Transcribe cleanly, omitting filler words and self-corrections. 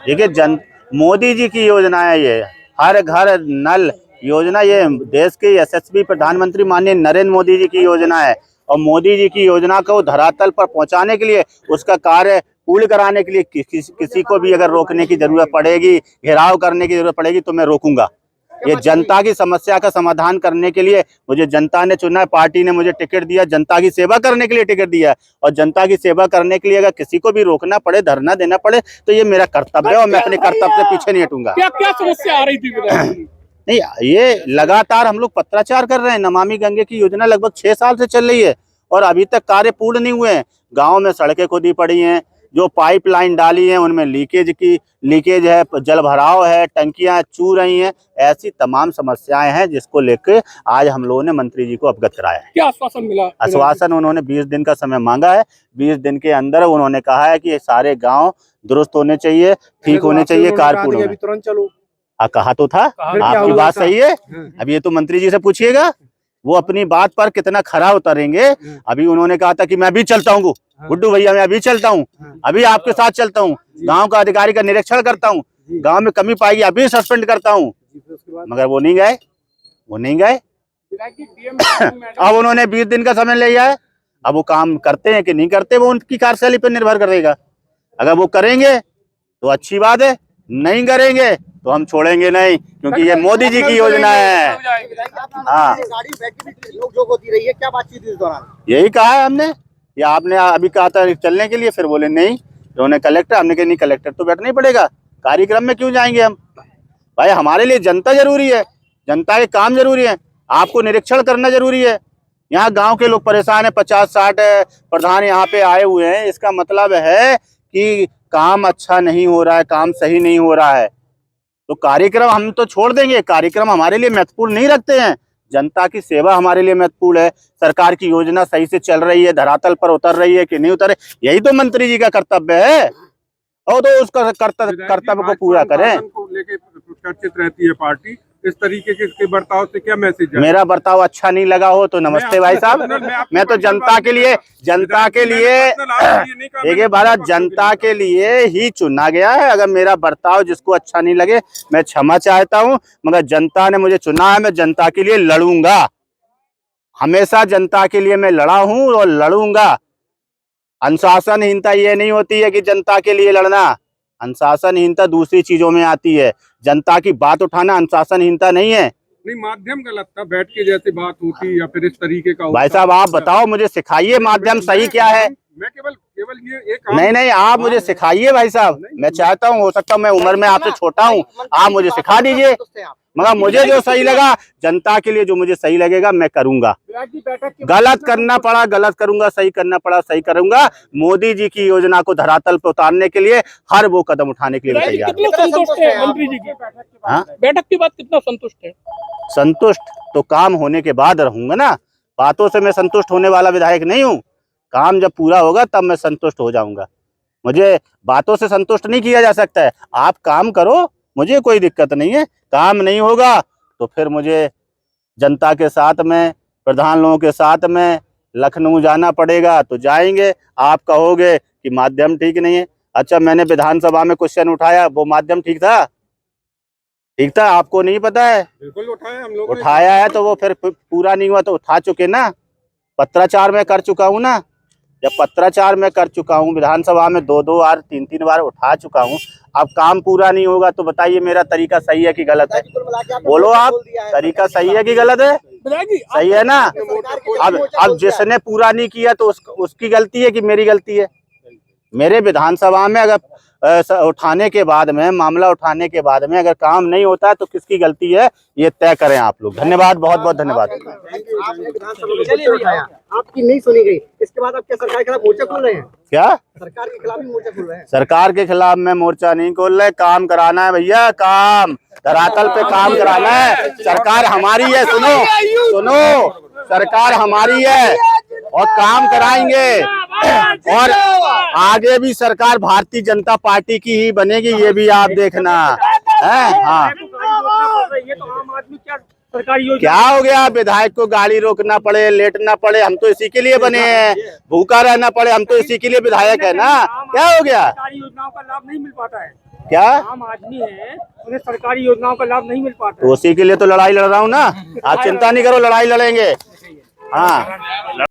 देखिए मोदी जी की योजना है ये, हर घर नल योजना, ये देश के यशस्वी प्रधानमंत्री माननीय नरेंद्र मोदी जी की योजना है। और मोदी जी की योजना को धरातल पर पहुंचाने के लिए, उसका कार्य पूर्ण कराने के लिए किसी को भी अगर रोकने की जरूरत पड़ेगी, घेराव करने की जरूरत पड़ेगी, तो मैं रोकूंगा। ये जनता की समस्या का समाधान करने के लिए मुझे जनता ने चुना है, पार्टी ने मुझे टिकट दिया, जनता की सेवा करने के लिए टिकट दिया है। और जनता की सेवा करने के लिए अगर किसी को भी रोकना पड़े, धरना देना पड़े, तो ये मेरा कर्तव्य है और मैं अपने कर्तव्य से पीछे नहीं हटूंगा। क्या क्या समस्या आ रही थी? नहीं, ये लगातार हम लोग पत्राचार कर रहे हैं। नमामि गंगे की योजना लगभग 6 साल से चल रही है और अभी तक कार्य पूर्ण नहीं हुए हैं। गाँव में सड़कें खोदी पड़ी हैं, जो पाइपलाइन डाली है उनमें लीकेज है, जल भराव है, टंकियां चू रही हैं। ऐसी तमाम समस्याएं हैं जिसको लेकर आज हम लोगों ने मंत्री जी को अवगत कराया है। क्या आश्वासन मिला? आश्वासन उन्होंने 20 दिन का समय मांगा है। 20 दिन के अंदर उन्होंने कहा है कि ये सारे गांव दुरुस्त होने चाहिए, ठीक होने चाहिए, कार्य पूर्ण होने। तुरंत चलो। कहा तो था, आपकी बात सही है। अब ये तो मंत्री जी से पूछिएगा, वो अपनी बात पर कितना खरा उतरेंगे। अभी उन्होंने कहा था कि मैं भी चलता हूँ गुड्डू भैया, मैं अभी चलता हूँ, अभी आपके साथ चलता हूँ, गांव का अधिकारी का निरीक्षण करता हूँ, गांव में कमी पाएगी अभी सस्पेंड करता हूँ। मगर वो नहीं गए। अब उन्होंने 20 दिन का समय लिया है। अब वो काम करते हैं कि नहीं करते, वो उनकी कार्यशैली पर निर्भर करेगा। अगर वो करेंगे तो अच्छी बात है, नहीं करेंगे तो हम छोड़ेंगे नहीं, क्योंकि ये मोदी जी की योजना है। हाँ, होती रही है, क्या बातचीत इस दौरान? यही कहा है हमने, या आपने अभी कहा था चलने के लिए, फिर बोले नहीं, उन्होंने कलेक्टर, हमने कहा नहीं कलेक्टर तो बैठना ही पड़ेगा, कार्यक्रम में क्यों जाएंगे हम। भाई हमारे लिए जनता जरूरी है, जनता के काम जरूरी है, आपको निरीक्षण करना जरूरी है। यहाँ गांव के लोग परेशान है, 50-60 प्रधान यहाँ पे आए हुए हैं। इसका मतलब है कि काम अच्छा नहीं हो रहा है, काम सही नहीं हो रहा है। तो कार्यक्रम हम तो छोड़ देंगे, कार्यक्रम हमारे लिए महत्वपूर्ण नहीं रखते हैं। जनता की सेवा हमारे लिए महत्वपूर्ण है। सरकार की योजना सही से चल रही है, धरातल पर उतर रही है कि नहीं उतर रही, यही तो मंत्री जी का कर्तव्य है। और तो उसका कर्तव्य को पूरा करें। लेके चर्चित रहती है पार्टी, इस तरीके के बर्ताव से क्या मैसेज है? मेरा बर्ताव अच्छा नहीं लगा हो तो नमस्ते भाई साहब, मैं तो जनता के लिए देखिए भारत जनता के लिए ही चुना गया है। अगर मेरा बर्ताव जिसको अच्छा नहीं लगे, मैं क्षमा चाहता हूं, मगर जनता ने मुझे चुना है, मैं जनता के लिए लड़ूंगा। हमेशा जनता के लिए मैं लड़ा हूं और लड़ूंगा। अनुशासनहीनता ये नहीं होती है कि जनता के लिए लड़ना, अनुशासनहीनता दूसरी चीजों में आती है। जनता की बात उठाना अनुशासनहीनता नहीं है। नहीं, माध्यम गलत था, बैठ के जैसे बात होती या फिर इस तरीके का। भाई साहब आप बताओ, मुझे सिखाइए माध्यम सही क्या है। मैं केवल ये एक नहीं, आप मुझे सिखाइए भाई साहब, मैं चाहता हूँ, हो सकता है मैं उम्र में आपसे छोटा हूँ, आप मुझे सिखा दीजिए। मगर मुझे जो सही लगा, जनता के लिए जो मुझे सही लगेगा मैं करूंगा। गलत करना पड़ा गलत करूंगा, सही करना पड़ा सही करूंगा। मोदी जी की योजना को धरातल पर उतारने के लिए हर वो कदम उठाने के लिए तैयार हूं। संतुष्ट है मंत्री जी की बैठक के बाद? कितना संतुष्ट है? संतुष्ट तो काम होने के बाद रहूंगा ना, बातों से मैं संतुष्ट होने वाला विधायक नहीं हूँ। काम जब पूरा होगा तब मैं संतुष्ट हो जाऊंगा। मुझे बातों से संतुष्ट नहीं किया जा सकता है। आप काम करो, मुझे कोई दिक्कत नहीं है। काम नहीं होगा तो फिर मुझे जनता के साथ में, प्रधान लोगों के साथ में लखनऊ जाना पड़ेगा, तो जाएंगे। आप कहोगे कि माध्यम ठीक नहीं है, अच्छा मैंने विधानसभा में क्वेश्चन उठाया, वो माध्यम ठीक था? ठीक था, आपको नहीं पता है? बिल्कुल उठाया हम लोग, उठाया है तो वो फिर पूरा नहीं हुआ तो उठा चुके ना। पत्राचार में कर चुका हूँ ना, जब पत्राचार में कर चुका हूँ, विधानसभा में 2-2 बार 3-3 बार उठा चुका हूँ। अब काम पूरा नहीं होगा तो बताइए मेरा तरीका सही है कि गलत है? बोलो आप, तरीका सही है कि गलत है? सही है ना। अब जिसने पूरा नहीं किया तो उसकी गलती है कि मेरी गलती है? मेरे विधानसभा में अगर उठाने के बाद में, मामला उठाने के बाद में अगर काम नहीं होता है तो किसकी गलती है, ये तय करें आप लोग। धन्यवाद, बहुत बहुत धन्यवाद। आपकी नहीं सुनी गई, इसके बाद आप क्या सरकार के खिलाफ मोर्चा खोल रहे हैं? क्या सरकार के खिलाफ ही मोर्चा खोल रहे हैं? सरकार के खिलाफ मैं मोर्चा नहीं खोल रहे, काम कराना है भैया, काम धरातल पे काम कराना है। सरकार हमारी है, सुनो, सरकार हमारी है और काम कराएंगे। और आगे भी सरकार भारतीय जनता पार्टी की ही बनेगी, ये भी आप देखना है। हाँ, क्या हो गया, विधायक को गाड़ी रोकना पड़े, लेटना पड़े, हम तो इसी के लिए बने हैं। भूखा रहना पड़े, हम तो इसी के लिए विधायक है ना। क्या हो गया? योजनाओं का लाभ नहीं मिल पाता है। क्या? आम आदमी है, उन्हें सरकारी योजनाओं का लाभ नहीं मिल पाता। तो उसी के लिए तो लड़ाई लड़ रहा हूँ ना। आप चिंता नहीं करो, लड़ाई लड़ेंगे। हाँ।